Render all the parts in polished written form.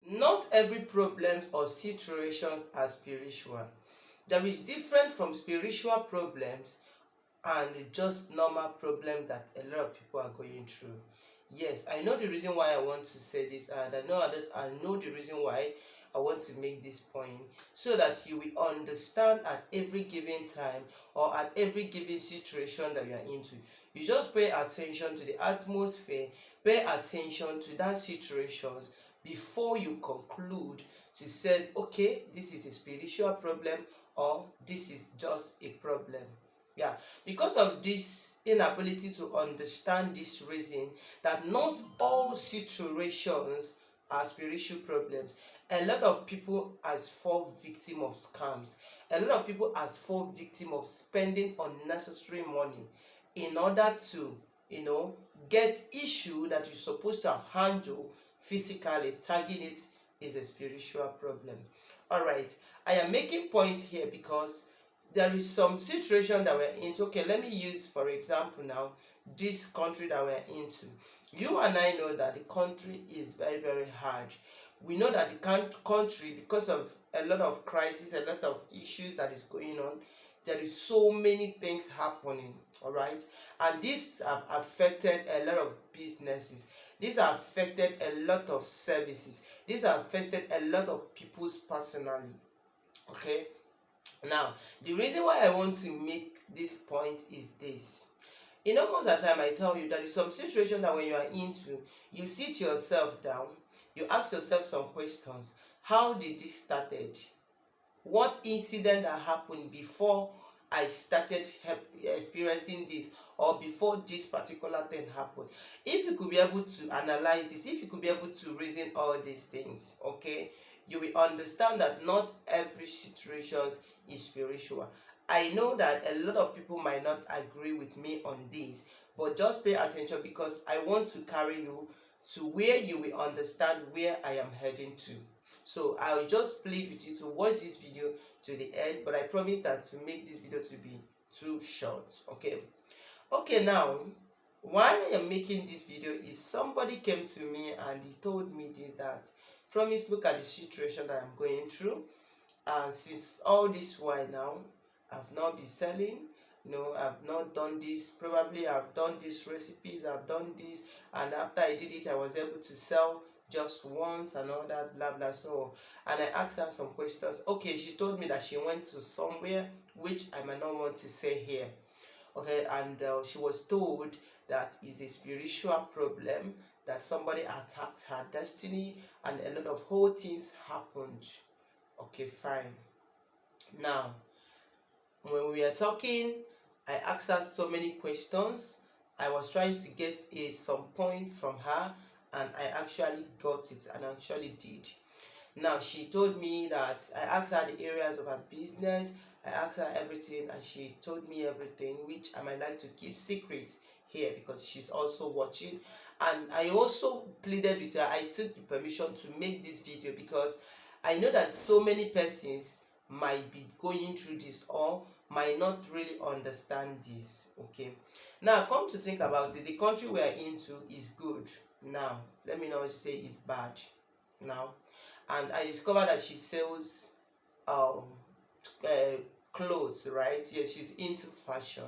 Not every problems or situations are spiritual. There is different from spiritual problems and just normal problem that a lot of people are going through. Yes, I know the reason why I want to say this, and I know the reason why I want to make this point, so that you will understand at every given time or at every given situation that you are into. You just pay attention to the atmosphere, pay attention to that situations before you conclude to say, okay, this is a spiritual problem or this is just a problem. Yeah, because of this inability to understand this reason that not all situations are spiritual problems, a lot of people has fall victim of scams. A lot of people has fall victim of spending unnecessary money in order to, you know, get issue that you're supposed to have handled physically. Tagging it is a spiritual problem. All right, I am making point here because there is some situation that we're into. Okay, let me use for example now this country that we're into. You and I know that the country is very, very hard. We know that the country, because of a lot of crisis, a lot of issues that is going on, there is so many things happening. All right, and this have affected a lot of businesses. This have affected a lot of services. This have affected a lot of people's personally. Okay, now, the reason why I want to make this point is this. Most of the time I tell you that in some situation that when you are into, you sit yourself down, you ask yourself some questions. How did this started? What incident that happened before I started experiencing this, or before this particular thing happened? If you could be able to analyze this, if you could be able to reason all these things, okay, you will understand that not every situation is spiritual. I know that a lot of people might not agree with me on this, but just pay attention because I want to carry you to where you will understand where I am heading to. So I will just plead with you to watch this video to the end, but I promise that to make this video to be too short. Okay, now why I am making this video is somebody came to me and he told me this, that promise, look at the situation that I'm going through, and since all this while now I've not been selling. I've not done this. Probably I've done these recipes, I've done this, and after I did it, I was able to sell just once and all that, blah blah. So, and I asked her some questions. Okay, she told me that she went to somewhere which I might not want to say here. Okay, and she was told that is a spiritual problem, that somebody attacked her destiny, and a lot of whole things happened. Okay, fine. Now, when we are talking, I asked her so many questions. I was trying to get some point from her, and I actually got it, and actually did. Now, she told me that I asked her the areas of her business, I asked her everything, and she told me everything, which I might like to keep secret here because she's also watching. And I also pleaded with her, I took the permission to make this video because I know that so many persons might be going through this or might not really understand this. Okay, now come to think about it, the country we are into is good. Now let me not say it's bad now. And I discovered that she sells um clothes, right? Yes, she's into fashion,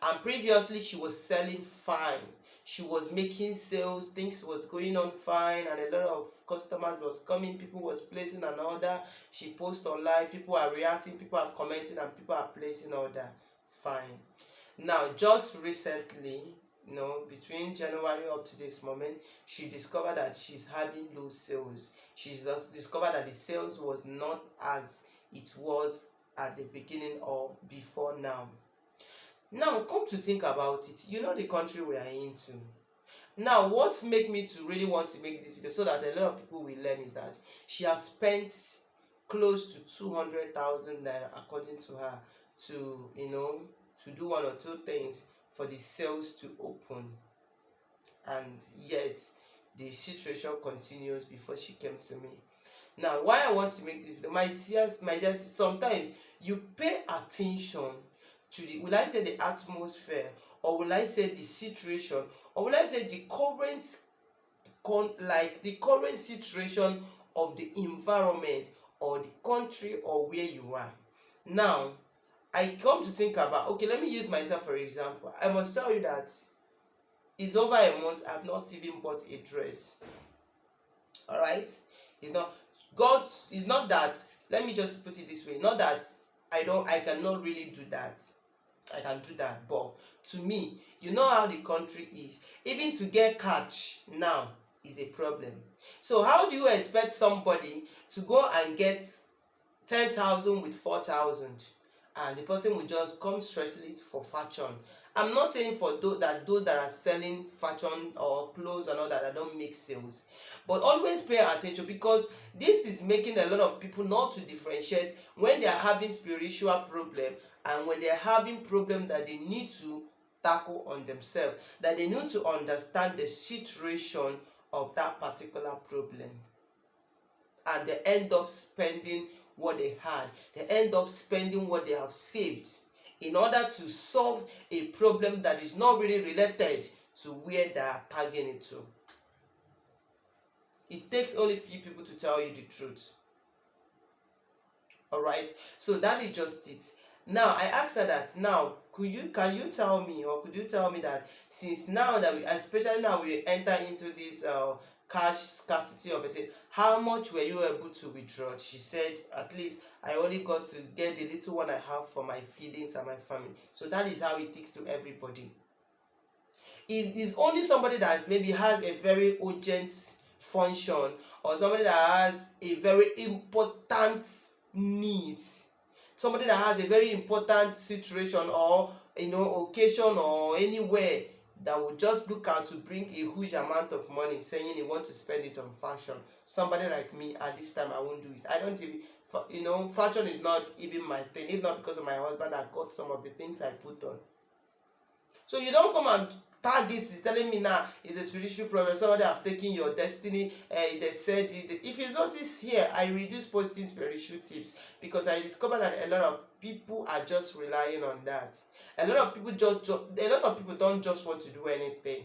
and previously she was selling fine. She was making sales, things was going on fine, and a lot of customers was coming, people was placing an order. She posts online, people are reacting, people are commenting, and people are placing order fine. Now just recently, between January up to this moment, she discovered that she's having low sales. She's just discovered that the sales was not as it was at the beginning or before now. Now, come to think about it, the country we are into. Now, what make me to really want to make this video so that a lot of people will learn is that she has spent close to 200,000 naira, according to her, to to do one or two things for the sales to open, and yet the situation continues before she came to me. Now, why I want to make this video, my dears, sometimes you pay attention to the, will I say the atmosphere, or will I say the situation, or will I say the current like the current situation of the environment or the country or where you are. Now, I come to think about, okay, let me use myself for example. I must tell you that it's over a month I've not even bought a dress. All right, it's not God. It's not that. Let me just put it this way. Not that I cannot really do that. I can do that, but to me, you know how the country is. Even to get catch now is a problem. So how do you expect somebody to go and get 10,000 with 4,000, and the person will just come straightly for fashion? I'm not saying for those that are selling fashion or clothes and all that don't make sales, but always pay attention, because this is making a lot of people not to differentiate when they are having spiritual problem and when they are having problem that they need to tackle on themselves, that they need to understand the situation of that particular problem, and they end up spending what they had, they end up spending what they have saved in order to solve a problem that is not really related to where they are tagging it to. It takes only few people to tell you the truth. All right, so that is just it. Now I asked her that, now can you tell me, or could you tell me that since now that we, especially now we enter into this cash scarcity of it, how much were you able to withdraw? She said, at least I only got to get the little one I have for my feedings and my family. So that is how it is to everybody. It is only somebody that maybe has a very urgent function, or somebody that has a very important need, somebody that has a very important situation or occasion or anywhere, that will just look out to bring a huge amount of money, saying he wants to spend it on fashion. Somebody like me, at this time I won't do it. I don't even, fashion is not even my thing. If not because of my husband, I got some of the things I put on. So you don't come and tag it, is telling me now it's a spiritual problem, somebody have taken your destiny, they said this. If you notice here, I reduce posting spiritual tips, because I discovered that a lot of people are just relying on that. A lot of people don't just want to do anything.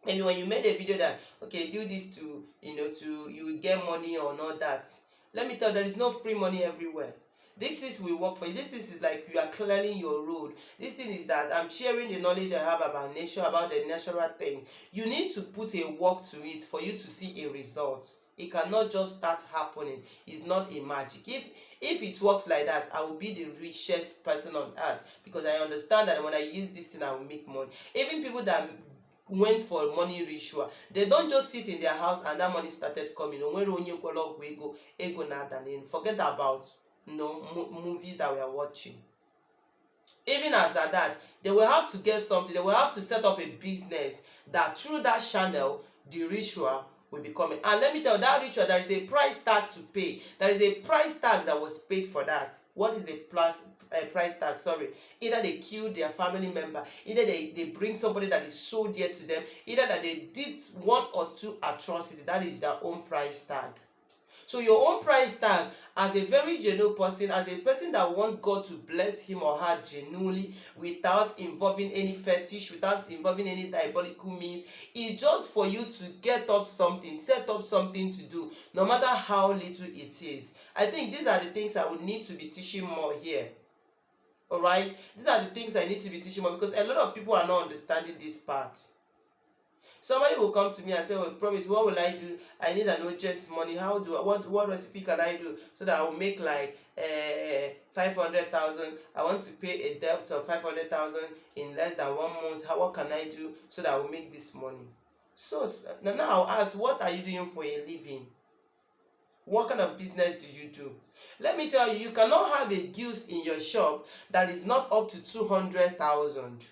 Maybe when you made a video that, okay, do this to you will get money or not, that, let me tell you, there is no free money everywhere. This is will work for you. This is like you are clearing your road. This thing is that I'm sharing the knowledge I have about nature, about the natural thing. You need to put a work to it for you to see a result. It cannot just start happening. It's not a magic. If it works like that, I will be the richest person on earth, because I understand that when I use this thing, I will make money. Even people that went for money ritual, they don't just sit in their house and that money started coming. Forget about movies that we are watching. Even as at that, they will have to get something. They will have to set up a business that through that channel the ritual will be coming. And let me tell you, that ritual, there is a price tag to pay. There is a price tag that was paid for that. What is the price tag? Sorry. Either they kill their family member, either they bring somebody that is so dear to them, either that they did one or two atrocities. That is their own price tag. So your own price tag, as a very genuine person, as a person that wants God to bless him or her genuinely, without involving any fetish, without involving any diabolical means, is just for you to get up something, set up something to do, no matter how little it is. I think these are the things I would need to be teaching more here. Alright? These are the things I need to be teaching more, because a lot of people are not understanding this part. Somebody will come to me and say, oh, promise, what will I do? I need an urgent money. What recipe can I do so that I will make like 500,000? I want to pay a debt of 500,000 in less than 1 month. What can I do so that I will make this money? So now I'll ask, what are you doing for a living? What kind of business do you do? Let me tell you, you cannot have a goods in your shop that is not up to 200,000.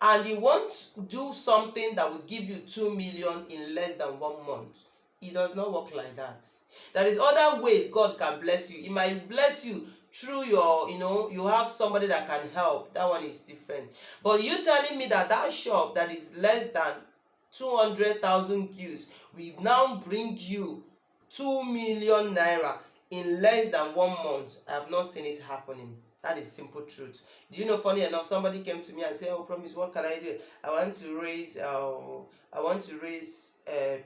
And you want to do something that will give you 2 million in less than 1 month. It does not work like that. There is other ways God can bless you. He might bless you through your, you have somebody that can help. That one is different. But you telling me that shop that is less than 200,000 views will now bring you 2 million naira in less than 1 month. I have not seen it happening. That is simple truth. Do you know, funny enough, somebody came to me and said, oh, promise, what can I do? I want to raise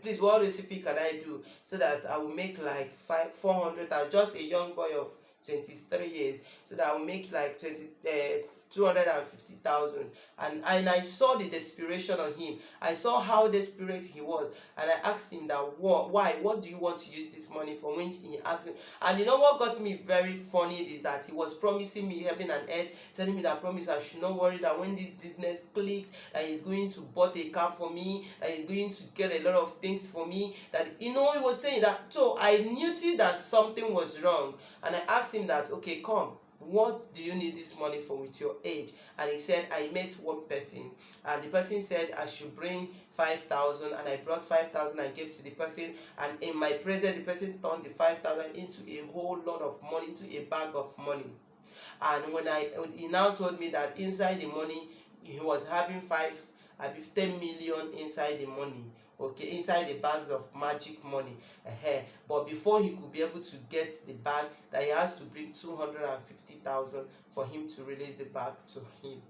please, what recipe can I do so that I will make like 400, as just a young boy of 23 years, so that I will make like 250,000. And I saw the desperation on him. I saw how desperate he was, and I asked him that, what do you want to use this money for? When he asked me, and you know what got me very funny is that he was promising me heaven and earth, telling me that, promise I should not worry, that when this business clicked, that he's going to buy a car for me, that he's going to get a lot of things for me, that, he was saying that. So I noticed that something was wrong, and I asked him that, okay, come, what do you need this money for with your age? And he said, I met one person, and the person said I should bring 5,000, and I brought 5,000 and gave to the person, and in my presence the person turned the 5,000 into a whole lot of money, into a bag of money. And he now told me that inside the money he was having 10 million inside the money, okay, inside the bags of magic money. But before he could be able to get the bag, that he has to bring 250,000 for him to release the bag to him.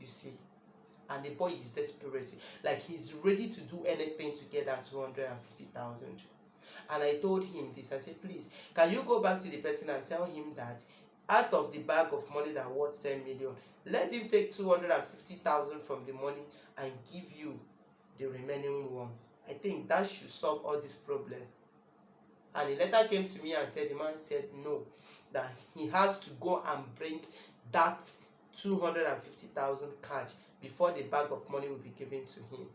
You see, and the boy is desperate, like he's ready to do anything to get that 250,000. And I told him this. I said, please, can you go back to the person and tell him that out of the bag of money that worth 10 million, let him take 250,000 from the money and give you the remaining one. I think that should solve all this problem. And the letter came to me and said, the man said no, that he has to go and bring that 250,000 cash before the bag of money will be given to him.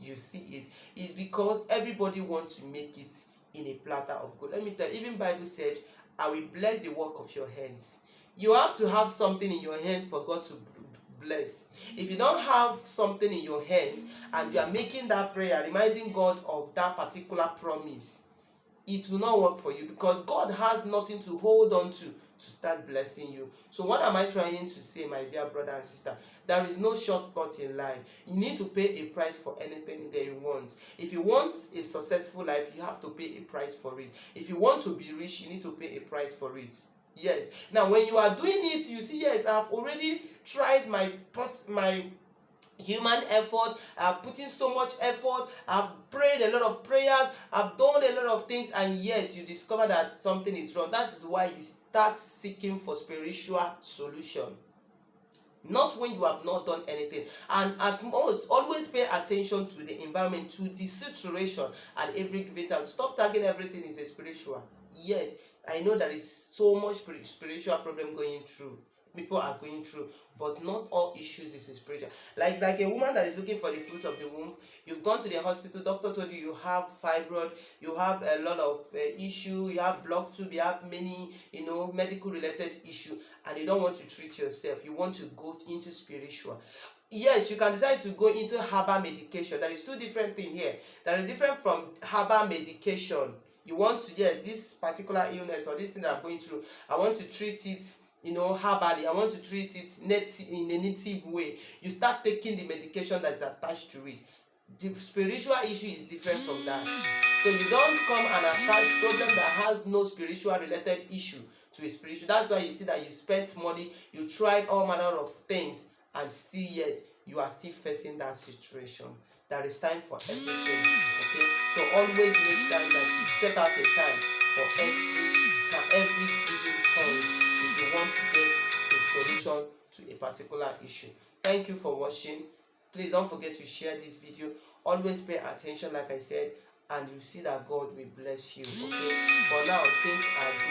You see, it's because everybody wants to make it in a platter of gold. Let me tell you, even Bible said, I will bless the work of your hands. You have to have something in your hands for God to bless. If you don't have something in your hand and you are making that prayer, reminding God of that particular promise, it will not work for you, because God has nothing to hold on to start blessing you. So what am I trying to say, my dear brother and sister? There is no shortcut in life. You need to pay a price for anything that you want. If you want a successful life, you have to pay a price for it. If you want to be rich, you need to pay a price for it. Yes. Now, when you are doing it, you see, yes, I've already tried my human effort, I've put in so much effort, I've prayed a lot of prayers, I've done a lot of things, and yet you discover that something is wrong. That is why you start seeking for spiritual solution, not when you have not done anything. And at most, always pay attention to the environment, to the situation at every given time. Stop tagging everything is a spiritual. Yes, I know there is so much spiritual problem going through, people are going through, but not all issues is spiritual. Like a woman that is looking for the fruit of the womb, you've gone to the hospital, doctor told you have fibroid, you have a lot of issue, you have blocked tube, you have many medical related issue, and you don't want to treat yourself, you want to go into spiritual. Yes, you can decide to go into herbal medication. There is two different things here. There is different from herbal medication. You want to, yes, this particular illness or this thing that I'm going through, I want to treat it herbally. I want to treat it in a native way. You start taking the medication that is attached to it. The spiritual issue is different from that. So you don't come and attach problem that has no spiritual related issue to a spiritual. That's why you see that you spent money, you tried all manner of things, and still yet you are still facing that situation. There is time for everything. Okay, so always make time that you set out a time for every given point if you want to get a solution to a particular issue. Thank you for watching. Please don't forget to share this video. Always pay attention, like I said, and you see that God will bless you. Okay, for now things are good.